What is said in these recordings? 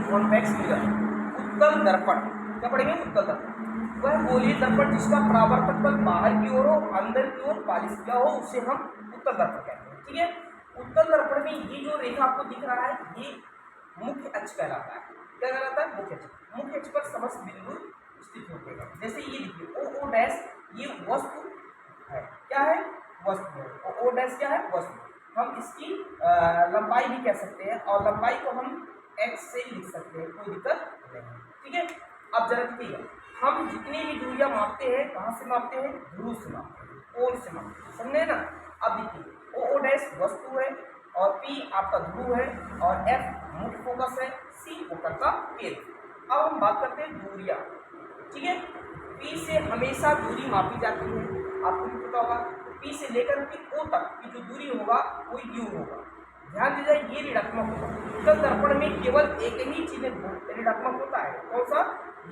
Convex mirror, उत्तल दर्पण, क्या पढ़ेंगे? उत्तल दर्पण वह गोलीय दर्पण जिसका परावर्तक तल बाहर की ओर हो, अंदर की ओर पालिश किया हो, उसे हम उत्तल दर्पण कहते हैं। ठीक है, उत्तल दर्पण में ये जो रेखा आपको दिख रहा है ये मुख्य अक्ष कहलाता है। क्या कहलाता है? मुख्य अक्ष। मुख्य अक्ष पर समस्त बिंदु स्थित होते हैं। जैसे ये देखिए ओ डैश, ये वस्तु है। क्या है? वस्तु है। ओ डैश क्या है? वस्तु। हम इसकी लंबाई भी कह सकते हैं और लंबाई को हम एक्स से लिख सकते हैं, कोई दिक्कत नहीं। ठीक है, अब जरा देखिए हम जितनी भी दूरियां मापते हैं कहाँ से मापते हैं? ध्रुव से मापते हैं, कोण से मापते हैं, समझे ना? अब देखिए ओ डैश वस्तु है और पी आपका ध्रुव है और एफ मुख्य फोकस है, सी फोकस का केंद्र। अब हम बात करते हैं दूरियां। ठीक है, पी से हमेशा दूरी मापी जाती है, आपको भी पता होगा। पी से लेकर के ओ तक की जो दूरी होगा वो यू होगा। ध्यान दीजिए ये ऋणात्मक होगा। उत्तल दर्पण में केवल एक ही चीज ऋणात्मक होता है, कौन सा?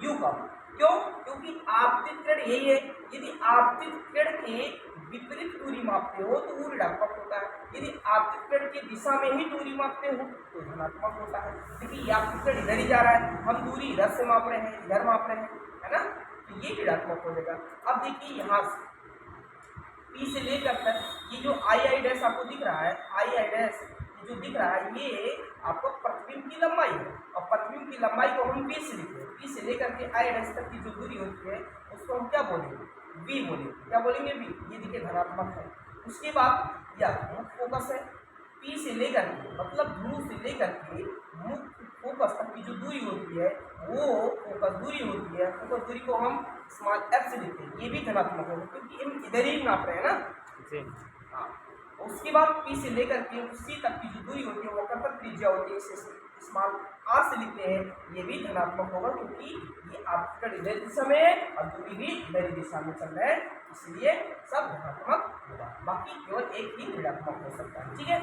यू का। क्यों? क्योंकि आपतित किरण यही है। यदि आपतित किरण के विपरीत दूरी मापते हो तो वो ऋणात्मक होता है, यदि आपतित किरण की दिशा में ही दूरी मापते हो तो धनात्मक होता है। देखिए आपतित किरण इधर ही जा रहा है, हम दूरी इधर से माप रहे हैं, इधर माप रहे हैं, है ना? तो ये ऋणात्मक हो जाएगा। अब देखिए यहाँ से पी से लेकर तक ये जो आई डैश आपको दिख रहा है, आई डैश जो दिख रहा है ये आपको प्रतिबिंब की लंबाई है और प्रतिबिंब की लंबाई को हम पी से लिखते हैं। पी से लेकर के आई डैश तक की जो दूरी होती है उसको हम क्या बोलेंगे? बी बोलेंगे। क्या बोलेंगे? बी। ये देखिए धनात्मक है। उसके बाद यह मुख्य फोकस है। पी से लेकर के मतलब ध्रुव से लेकर के मुख्य फोकस तक की जो दूरी होती है वो फोकस दूरी होती है। फोकस दूरी को हम स्मॉल एफ से लिखते हैं, ये भी धनात्मक होगा क्योंकि हम इधर ही नाप रहे हैं ना जी। हाँ, उसके बाद पी से लेकर के सी तक की जो दूरी होती है वो कर्तव्य त्रिज्या होती है, इसे स्मॉल आर से लिखते हैं, ये भी धनात्मक होगा क्योंकि ये आपका इधर दिशा में है और दूरी भी इधर दिशा में चल रहा है, इसलिए सब धनात्मक होगा। बाकी केवल एक ही ऋणात्मक हो सकता है। ठीक है।